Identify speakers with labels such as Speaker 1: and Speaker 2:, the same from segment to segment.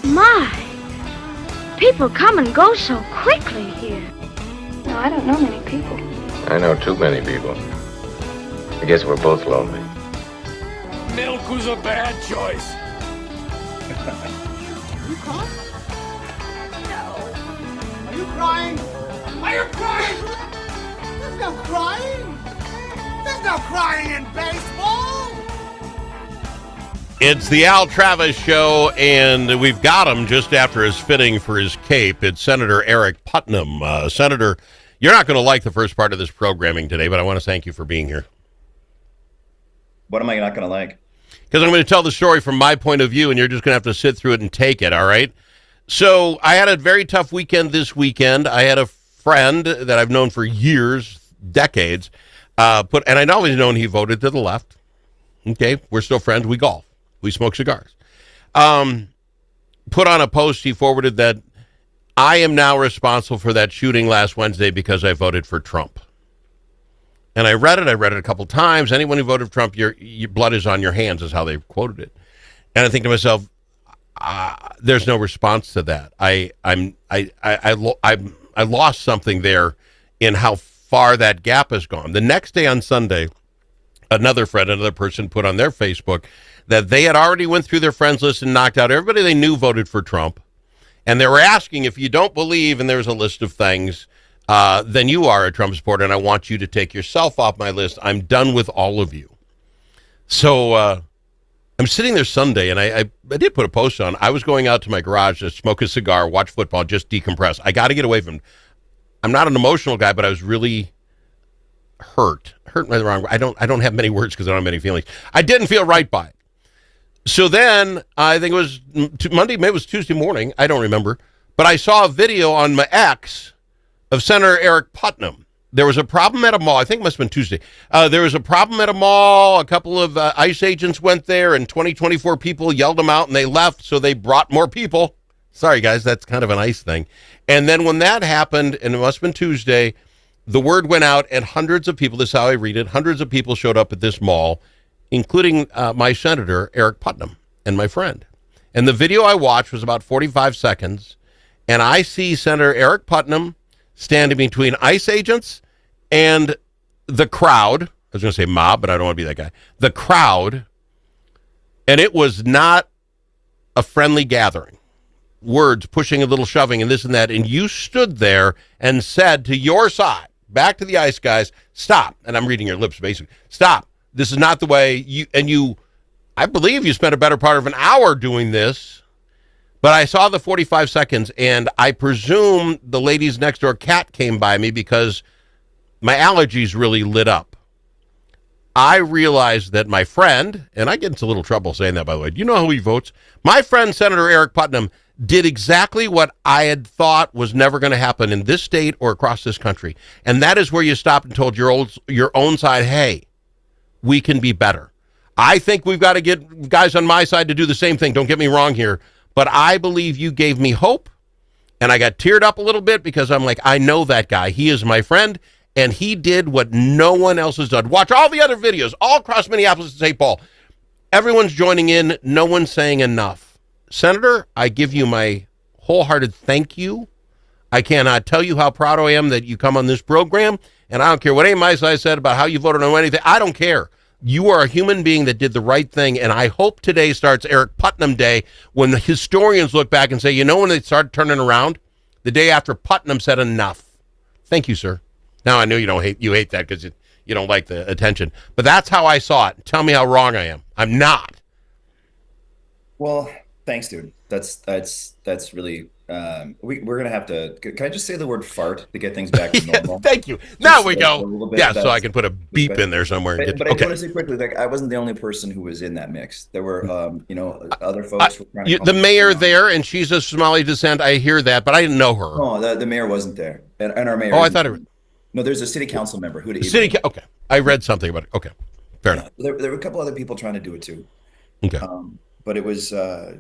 Speaker 1: My, people come and go so quickly here.
Speaker 2: No, I don't know many people.
Speaker 3: I know too many people. I guess we're both lonely.
Speaker 4: Milk was a bad choice.
Speaker 5: Are you crying? No. Are you crying? Are you crying? There's no crying. There's no crying in baseball.
Speaker 6: It's the Al Travis Show, and we've got him just after his fitting for his cape. It's Senator Eric Putnam. Senator, you're not going to like the first part of this programming today, but I want to thank you for being here.
Speaker 7: What am I not going to like?
Speaker 6: Because I'm going to tell the story from my point of view, and you're just going to have to sit through it and take it, all right? So I had a very tough weekend this weekend. I had a friend that I've known for years, decades, and I'd always known he voted to the left. Okay, we're still friends. We golf. We smoke cigars. Put on a post he forwarded that I am now responsible for that shooting last Wednesday because I voted for Trump. And I read it a couple times. Anyone who voted for Trump, your blood is on your hands, is how they quoted it. And I think to myself, there's no response to that. I lost something there in how far that gap has gone. The next day on Sunday, another person put on their Facebook that they had already went through their friends list and knocked out everybody they knew voted for Trump. And they were asking, if you don't believe, and there's a list of things, then you are a Trump supporter, and I want you to take yourself off my list. I'm done with all of you. So I'm sitting there Sunday, and I did put a post on. I was going out to my garage to smoke a cigar, watch football, just decompress. I got to get away from it. I'm not an emotional guy, but I was really hurt by the wrong. I don't have many words because I don't have many feelings. I didn't feel right by it. So then I think it was Monday, maybe it was Tuesday morning. I don't remember, but I saw a video on my X of Senator Eric Putnam. There was a problem at a mall. I think it must have been Tuesday. There was a problem at a mall. A couple of ICE agents went there, and 24 people yelled them out, and they left, so they brought more people. Sorry, guys, that's kind of an ICE thing. And then when that happened, and it must have been Tuesday, the word went out, and hundreds of people, this is how I read it, hundreds of people showed up at this mall, including my senator, Eric Putnam, and my friend. And the video I watched was about 45 seconds, and I see Senator Eric Putnam standing between ICE agents and the crowd. I was going to say mob, but I don't want to be that guy. The crowd, and it was not a friendly gathering. Words, pushing, a little shoving, and this and that, and you stood there and said to your side, back to the ICE guys, stop, and I'm reading your lips basically, stop. This is not the way I believe you spent a better part of an hour doing this, but I saw the 45 seconds, and I presume the lady's next door cat came by me because my allergies really lit up. I realized that my friend, and I get into a little trouble saying that, by the way. Do you know who he votes? My friend, Senator Eric Putnam, did exactly what I had thought was never going to happen in this state or across this country, and that is where you stopped and told your own side, hey, we can be better. I think we've got to get guys on my side to do the same thing. Don't get me wrong here, but I believe you gave me hope, and I got teared up a little bit because I'm like, I know that guy. He is my friend, and he did what no one else has done. Watch all the other videos all across Minneapolis and St. Paul. Everyone's joining in. No one's saying enough. Senator, I give you my wholehearted thank you. I cannot tell you how proud I am that you come on this program, and I don't care what any of my side said about how you voted on anything. I don't care. You are a human being that did the right thing, and I hope today starts Eric Putnam Day when the historians look back and say, you know when they started turning around? The day after Putnam said enough. Thank you, sir. Now, I know you hate that because you don't like the attention, but that's how I saw it. Tell me how wrong I am. I'm not.
Speaker 7: Well, thanks, dude. That's really. We're gonna have to. Can I just say the word fart to get things back to normal?
Speaker 6: Thank you. Now we go. Yeah, so I can put a beep in there somewhere.
Speaker 7: But I want to say quickly, like I wasn't the only person who was in that mix. There were, other folks.
Speaker 6: The mayor there, and she's of Somali descent. I hear that, but I didn't know her.
Speaker 7: Oh, the mayor wasn't there, and our mayor.
Speaker 6: Oh, I thought it.
Speaker 7: No, there's a city council member who.
Speaker 6: Okay, I read something about it. Okay, fair enough.
Speaker 7: There were a couple other people trying to do it too.
Speaker 6: Okay.
Speaker 7: But it was a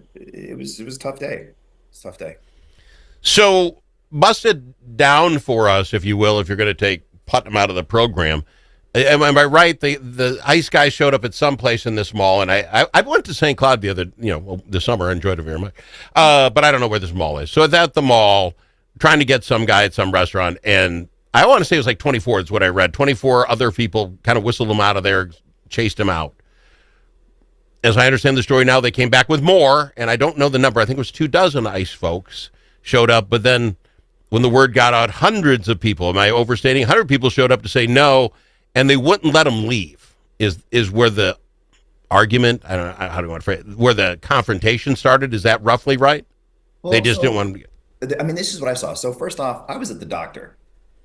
Speaker 7: tough day. It's a tough day.
Speaker 6: So bust it down for us, if you will, if you're going to take Putnam out of the program. Am I right? The ice guy showed up at some place in this mall, and I went to St. Cloud the summer. I enjoyed it very much, but I don't know where this mall is. So it's at the mall, trying to get some guy at some restaurant, and I want to say it was like 24 is what I read. 24 other people kind of whistled him out of there, chased him out. As I understand the story now, they came back with more, and I don't know the number. I think it was 24 ICE folks showed up, but then when the word got out, hundreds of people, am I overstating? 100 people showed up to say no, and they wouldn't let them leave, is where the argument, I don't know, how do you want to phrase it, where the confrontation started. Is that roughly right?
Speaker 7: Well,
Speaker 6: They just didn't want to.
Speaker 7: I mean, this is what I saw. So first off, I was at the doctor.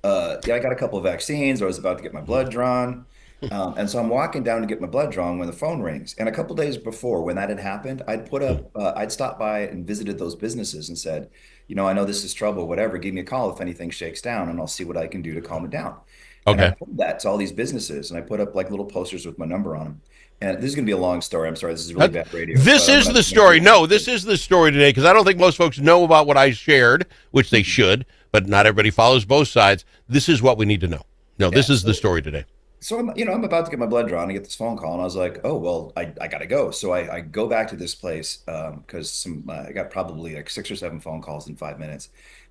Speaker 7: I got a couple of vaccines. I was about to get my blood drawn. And so I'm walking down to get my blood drawn when the phone rings. And a couple of days before, when that had happened, I'd stopped by and visited those businesses and said, I know this is trouble, whatever. Give me a call if anything shakes down, and I'll see what I can do to calm it down. And I
Speaker 6: Okay.
Speaker 7: told that to all these businesses, and I put up like little posters with my number on them. And this is going to be a long story. I'm sorry, this is really bad radio.
Speaker 6: This
Speaker 7: but I'm
Speaker 6: is
Speaker 7: gonna
Speaker 6: the
Speaker 7: make
Speaker 6: story.
Speaker 7: it
Speaker 6: No,
Speaker 7: quick.
Speaker 6: this is the story today, because I don't think most folks know about what I shared, which they should, but not everybody follows both sides. This is what we need to know. No, this is the story today.
Speaker 7: So I'm about to get my blood drawn and get this phone call, and I was like, oh well, I gotta go. So I go back to this place because I got probably like 6 or 7 phone calls in 5 minutes,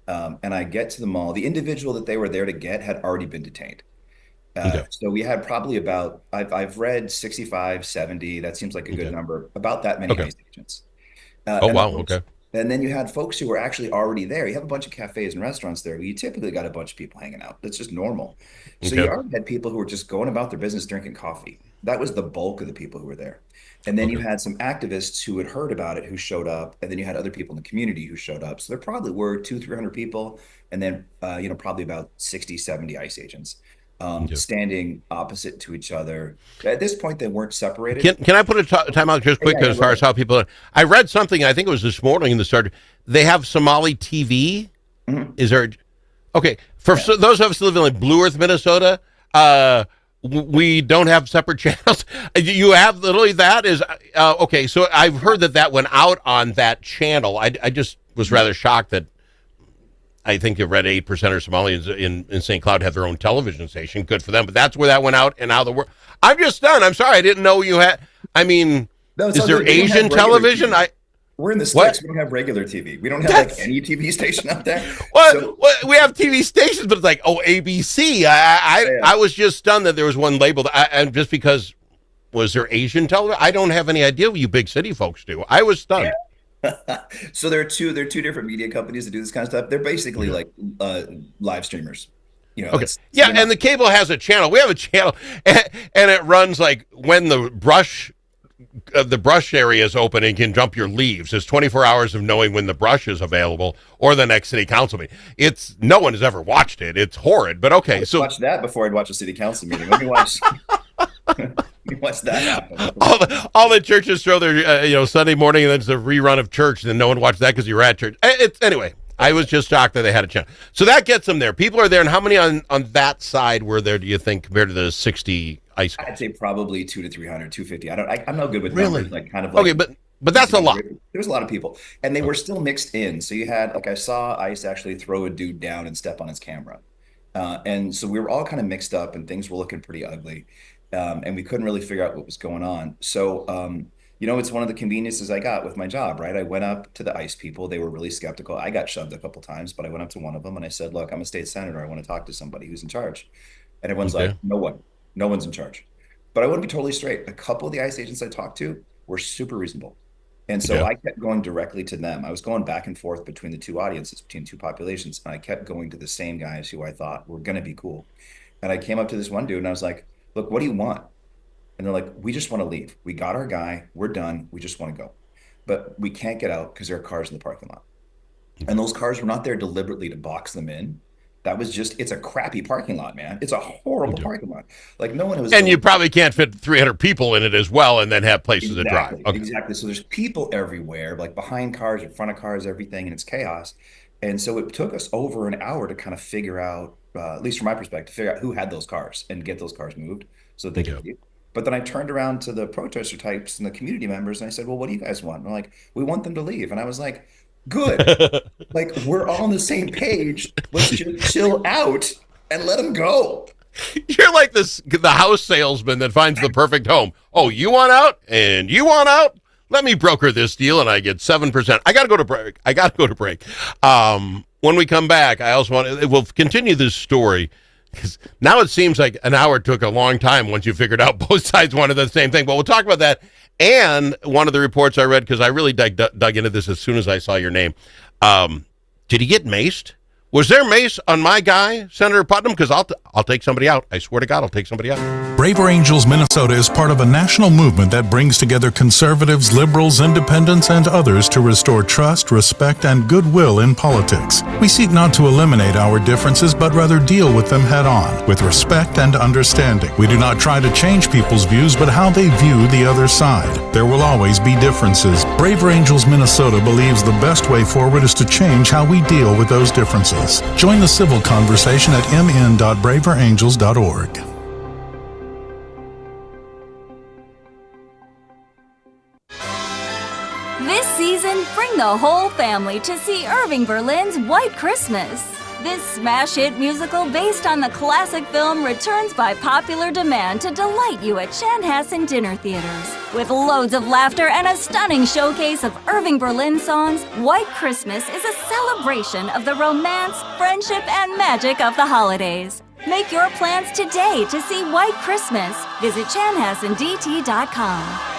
Speaker 7: and I get to the mall. The individual that they were there to get had already been detained.
Speaker 6: Okay.
Speaker 7: So we had probably about I've read 65, 70. That seems like a good
Speaker 6: Okay.
Speaker 7: number. About that many
Speaker 6: Okay.
Speaker 7: ICE agents.
Speaker 6: Oh,
Speaker 7: And the
Speaker 6: wow.
Speaker 7: folks,
Speaker 6: Okay.
Speaker 7: and then you had folks who were actually already there. You have a bunch of cafes and restaurants there, but you typically got a bunch of people hanging out. That's just normal. So you
Speaker 6: Okay.
Speaker 7: already had people who were just going about their business drinking coffee. That was the bulk of the people who were there. And then you
Speaker 6: Okay.
Speaker 7: had some activists who had heard about it who showed up, and then you had other people in the community who showed up. So there probably were 300 people, and then probably about 60, 70 ICE agents
Speaker 6: Okay.
Speaker 7: standing opposite to each other. At this point, they weren't separated.
Speaker 6: Can I put a time out just quick
Speaker 7: Yeah,
Speaker 6: as
Speaker 7: go
Speaker 6: far as
Speaker 7: ahead.
Speaker 6: how people? I read something. I think it was this morning in the start. They have Somali TV.
Speaker 7: Mhm.
Speaker 6: Is there? Okay, for
Speaker 7: Yeah.
Speaker 6: those of us who live in like Blue Earth, Minnesota, we don't have separate channels. You have literally that is okay. So I've heard that went out on that channel. I just was rather shocked that. I think you've read 8% of Somalians in St. Cloud have their own television station. Good for them. But that's where that went out and how the world. I'm just stunned. I'm sorry. I didn't know you had. I mean,
Speaker 7: No, it's
Speaker 6: is
Speaker 7: all
Speaker 6: there
Speaker 7: good. We don't have
Speaker 6: Asian
Speaker 7: regular
Speaker 6: television?
Speaker 7: TV. We're in the
Speaker 6: What?
Speaker 7: sticks. We don't have regular TV. We don't have
Speaker 6: That's-
Speaker 7: like any TV station out there.
Speaker 6: What?
Speaker 7: So
Speaker 6: We have TV stations, but it's like, oh, ABC.
Speaker 7: Yeah.
Speaker 6: I was just stunned that there was one labeled. And just because, was there Asian television? I don't have any idea what you big city folks do. I was stunned.
Speaker 7: so there are two different media companies that do this kind of stuff. They're basically like live streamers.
Speaker 6: Okay. Yeah, and the cable has a channel. We have a channel, and it runs like when the brush area is open and can jump your leaves. It's 24 hours of knowing when the brush is available or the next city council meeting. It's no one has ever watched it. It's horrid, but okay.
Speaker 7: I'd
Speaker 6: So
Speaker 7: watch that before I'd watch a city council meeting. Let me watch. Let me watch that happen.
Speaker 6: all the churches throw their Sunday morning, and then it's a rerun of church, and then no one watched that because you were at church. Anyway. I was just shocked that they had a channel. So that gets them there. People are there, and how many on that side were there? Do you think compared to the 60 ice?
Speaker 7: I'd say probably 200 to 300, 250. I'm no good with
Speaker 6: Really?
Speaker 7: numbers. Like kind of like
Speaker 6: Okay, but that's a lot.
Speaker 7: There was a lot of people, and they were still mixed in. So you had like I saw ICE actually throw a dude down and step on his camera, and so we were all kind of mixed up, and things were looking pretty ugly, and we couldn't really figure out what was going on. So it's one of the conveniences I got with my job, right? I went up to the ICE people. They were really skeptical. I got shoved a couple times, but I went up to one of them and I said, "Look, I'm a state senator. I want to talk to somebody who's in charge." And everyone's
Speaker 6: Okay.
Speaker 7: like, no one's in charge. But I want to be totally straight. A couple of the ICE agents I talked to were super reasonable. And so
Speaker 6: Yeah.
Speaker 7: I kept going directly to them. I was going back and forth between the two audiences, between two populations. And I kept going to the same guys who I thought were going to be cool. And I came up to this one dude and I was like, "Look, what do you want?" And they're like, "We just want to leave. We got our guy. We're done. We just want to go. But we can't get out because there are cars in the parking lot." And those cars were not there deliberately to box them in. That was just, it's a crappy parking lot, man. It's a horrible parking lot. Like no one was.
Speaker 6: And you probably can't fit 300 people in it as well and then have places to drive.
Speaker 7: Exactly, exactly. So there's people everywhere, like behind cars, in front of cars, everything, and it's chaos. And so it took us over an hour to kind of figure out, at least from my perspective, figure out who had those cars and get those cars moved so that they could leave. But then I turned around to the protester types and the community members and I said, "Well, what do you guys want?" And they're like, "We want them to leave." And I was like, "Good. Like we're all on the same page. Let's just chill out and let them go."
Speaker 6: You're like the house salesman that finds the perfect home. Oh, you want out and you want out? Let me broker this deal and I get 7%. I got to go to break. When we come back, we'll continue this story because now it seems like an hour took a long time once you figured out both sides wanted the same thing. But we'll talk about that. And one of the reports I read, because I really dug into this as soon as I saw your name. Did he get maced? Was there mace on my guy, Senator Putnam? Because I'll take somebody out. I swear to God, I'll take somebody out.
Speaker 8: Braver Angels Minnesota is part of a national movement that brings together conservatives, liberals, independents, and others to restore trust, respect, and goodwill in politics. We seek not to eliminate our differences, but rather deal with them head on, with respect and understanding. We do not try to change people's views, but how they view the other side. There will always be differences. Braver Angels Minnesota believes the best way forward is to change how we deal with those differences. Join the civil conversation at mn.braverangels.org.
Speaker 9: This season, bring the whole family to see Irving Berlin's White Christmas. This smash hit musical based on the classic film returns by popular demand to delight you at Chanhassen dinner theaters. With loads of laughter and a stunning showcase of Irving Berlin songs, White Christmas is a celebration of the romance, friendship, and magic of the holidays. Make your plans today to see White Christmas. Visit chanhassendt.com.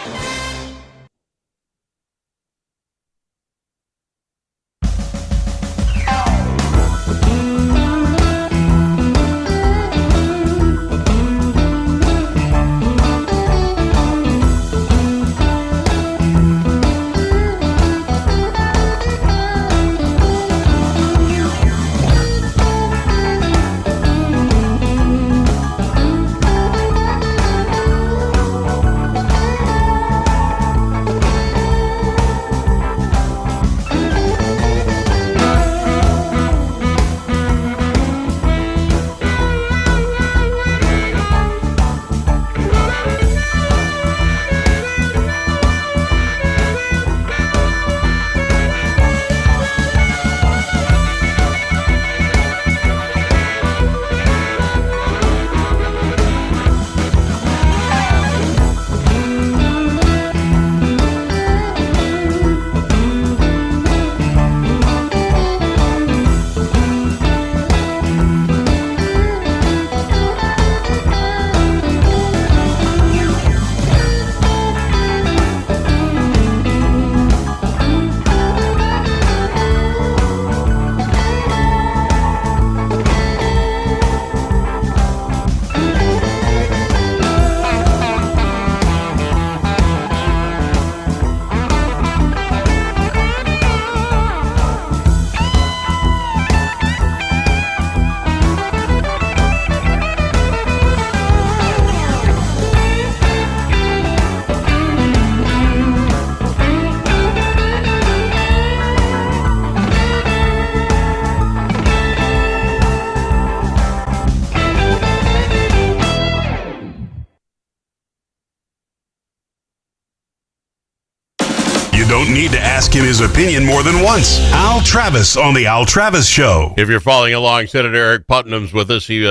Speaker 10: Don't need to ask him his opinion more than once. Al Travis on the Al Travis Show.
Speaker 6: If you're following along, Senator Eric Putnam's with us. He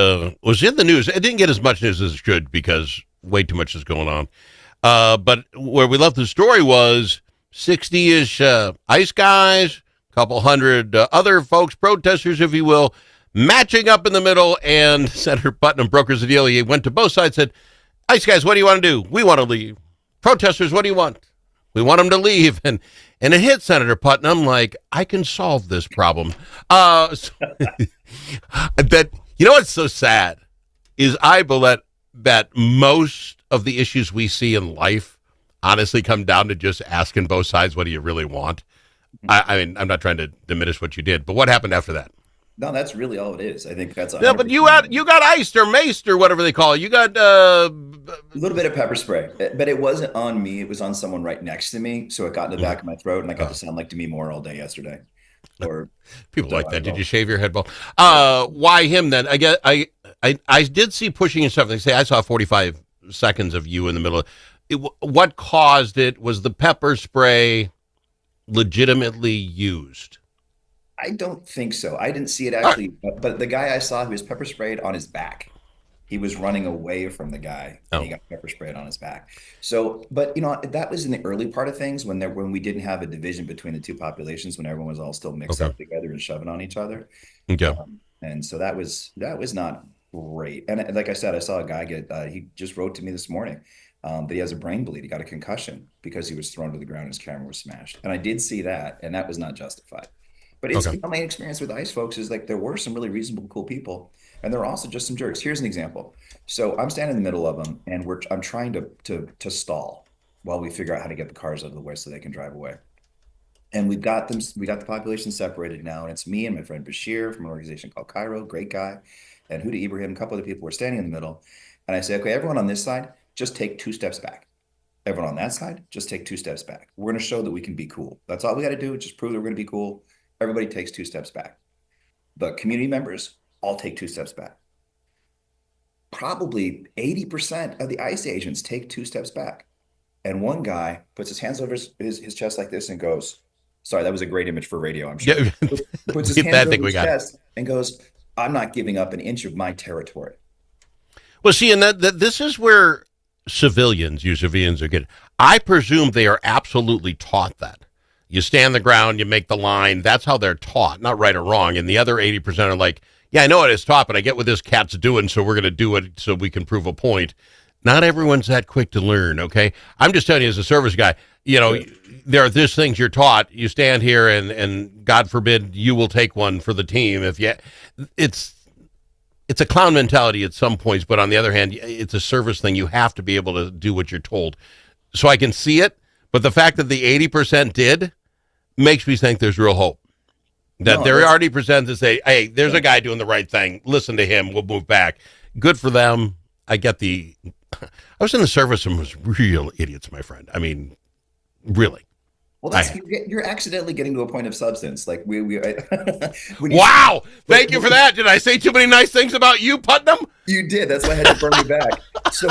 Speaker 6: was in the news. It didn't get as much news as it should because way too much is going on. But where we left the story was 60-ish ICE guys, a couple hundred other folks, protesters, if you will, matching up in the middle, and Senator Putnam brokers the deal. He went to both sides, said, ICE guys, what do you want to do? We want to leave. Protesters, what do you want? We want them to leave. And it hit Senator Putnam like, I can solve this problem. That, you know what's so sad is I believe that most of the issues we see in life honestly come down to just asking both sides, what do you really want? I mean, I'm not trying to diminish what you did, but what happened after that?
Speaker 7: No, that's really all it is. I think that's 100%.
Speaker 6: Yeah, but you got iced or maced or whatever they call it. You got
Speaker 7: a little bit of pepper spray, but it wasn't on me. It was on someone right next to me, so it got in the back of my throat, and I got to sound like Demi Moore all day yesterday. Or
Speaker 6: people like that. Did you shave your head bald? Why him then? I guess I did see pushing and stuff. They say I saw 45 seconds of you in the middle. What caused it? Was the pepper spray legitimately used?
Speaker 7: I don't think so. I didn't see it actually, but the guy I saw who was pepper sprayed on his back. He was running away from the guy, and he
Speaker 6: Oh,
Speaker 7: got pepper sprayed on his back. So, but that was in the early part of things when we didn't have a division between the two populations, when everyone was all still mixed
Speaker 6: okay.
Speaker 7: up together and shoving on each other.
Speaker 6: Okay.
Speaker 7: And so that was not great. And like I said, I saw a guy he just wrote to me this morning that he has a brain bleed. He got a concussion because he was thrown to the ground and his camera was smashed. And I did see that, and that was not justified. But it's
Speaker 6: Okay.
Speaker 7: my experience with ICE folks is like there were some really reasonable, cool people, and there are also just some jerks. Here's an example. So I'm standing in the middle of them, and I'm trying to stall while we figure out how to get the cars out of the way so they can drive away. And we got the population separated now, and it's me and my friend Bashir from an organization called Cairo, great guy, and Huda Ibrahim, a couple of the people were standing in the middle. And I say, okay, everyone on this side, just take 2 steps back. Everyone on that side, just take 2 steps back. We're going to show that we can be cool. That's all we got to do. Just prove that we're going to be cool. Everybody takes 2 steps back. The community members all take 2 steps back. Probably 80% of the ICE agents take 2 steps back. And one guy puts his hands over his chest like this and goes, sorry, that was a great image for radio, I'm sure.
Speaker 6: Yeah.
Speaker 7: Puts his hands over his chest and goes, I'm not giving up an inch of my territory.
Speaker 6: Well, see, and that this is where you civilians are good. I presume they are absolutely taught that. You stand the ground, you make the line. That's how they're taught, not right or wrong. And the other 80% are like, yeah, I know it is taught, but I get what this cat's doing, so we're going to do it so we can prove a point. Not everyone's that quick to learn, okay? I'm just telling you as a service guy, there are these things you're taught. You stand here and God forbid you will take one for the team. It's a clown mentality at some points, but on the other hand, it's a service thing. You have to be able to do what you're told. So I can see it, but the fact that the 80% did makes me think there's real hope. That they're already present to say, hey, there's a guy doing the right thing. Listen to him. We'll move back. Good for them. I was in the service and was real idiots, my friend. I mean, really.
Speaker 7: Well, you're accidentally getting to a point of substance. Like
Speaker 6: wow! Thank you for that. Did I say too many nice things about you, Putnam?
Speaker 7: You did. That's why I had to burn you back. So,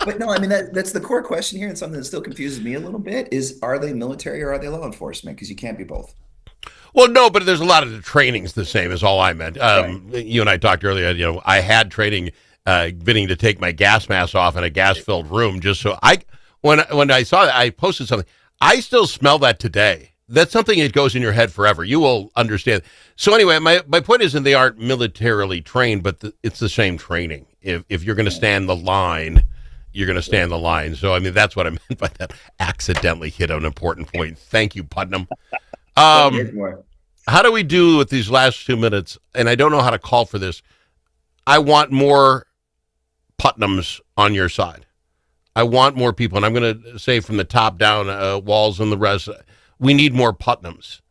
Speaker 7: but no, I mean that's the core question here, and something that still confuses me a little bit is: are they military or are they law enforcement? Because you can't be both.
Speaker 6: Well, no, but there's a lot of the training's the same. Is all I meant. Right. You and I talked earlier. I had training, getting to take my gas mask off in a gas-filled room, just so when I saw that, I posted something. I still smell that today. That's something that goes in your head forever. You will understand. So anyway, my point isn't they aren't militarily trained, but it's the same training. If you're going to stand the line, you're going to stand the line. So, I mean, that's what I meant by that. Accidentally hit an important point. Thank you, Putnam. How do we do with these last 2 minutes? And I don't know how to call for this. I want more Putnams on your side. I want more people, and I'm going to say from the top down, Walls and the rest, we need more Putnams.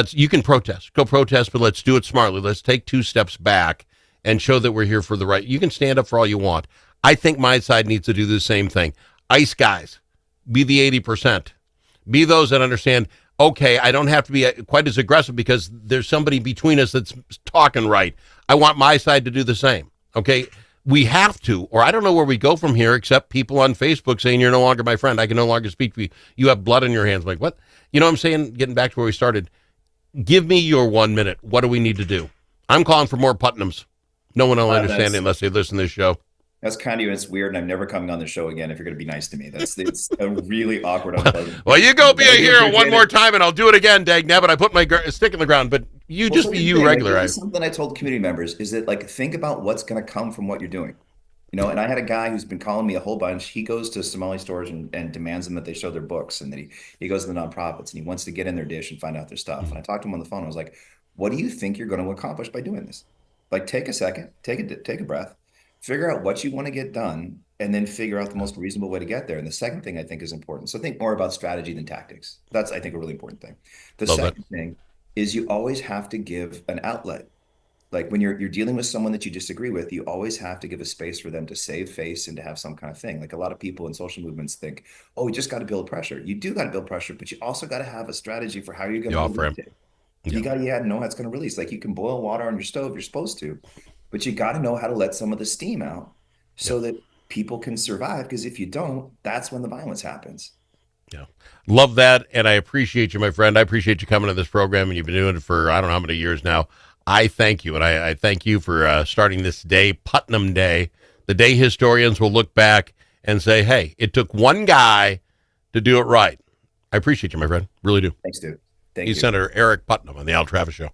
Speaker 6: You can protest. Go protest, but let's do it smartly. Let's take 2 steps back and show that we're here for the right. You can stand up for all you want. I think my side needs to do the same thing. ICE guys, be the 80%. Be those that understand, okay, I don't have to be quite as aggressive because there's somebody between us that's talking right. I want my side to do the same, okay? We have to, or I don't know where we go from here except people on Facebook saying you're no longer my friend. I can no longer speak to you. You have blood in your hands. I'm like, what? You know what I'm saying? Getting back to where we started. Give me your 1 minute. What do we need to do? I'm calling for more Putnams. No one will understand it unless they listen to this show.
Speaker 7: That's kind of you. It's weird, and I'm never coming on the show again if you're going to be nice to me. It's a really awkward, unpleasant.
Speaker 6: Well, you go be a hero one more time, and I'll do it again, Dag Nabbit. I put my stick in the ground, but you just be you regular.
Speaker 7: Like, something I told community members is that, like, think about what's going to come from what you're doing. And I had a guy who's been calling me a whole bunch. He goes to Somali stores and demands them that they show their books, and that he goes to the nonprofits, and he wants to get in their dish and find out their stuff. And I talked to him on the phone. I was like, what do you think you're going to accomplish by doing this? Like, take a second, take a breath, figure out what you want to get done, and then figure out the most reasonable way to get there. And the second thing I think is important. So think more about strategy than tactics. That's, I think, a really important thing. The second thing is you always have to give an outlet. Like when you're dealing with someone that you disagree with, you always have to give a space for them to save face and to have some kind of thing. Like a lot of people in social movements think, oh, we just got to build pressure. You do got to build pressure, but you also got to have a strategy for how you're going to release it. You got to know how it's going to release. Like you can boil water on your stove, you're supposed to, but you got to know how to let some of the steam out so that people can survive. Because if you don't, that's when the violence happens.
Speaker 6: Yeah. Love that. And I appreciate you, my friend. I appreciate you coming to this program, and you've been doing it for, I don't know how many years now. I thank you, and I thank you for starting this day, Putnam Day, the day historians will look back and say, hey, it took one guy to do it right. I appreciate you, my friend. Really do.
Speaker 7: Thanks, dude. Thank you.
Speaker 6: Senator Eric Putnam on the Al Travis Show.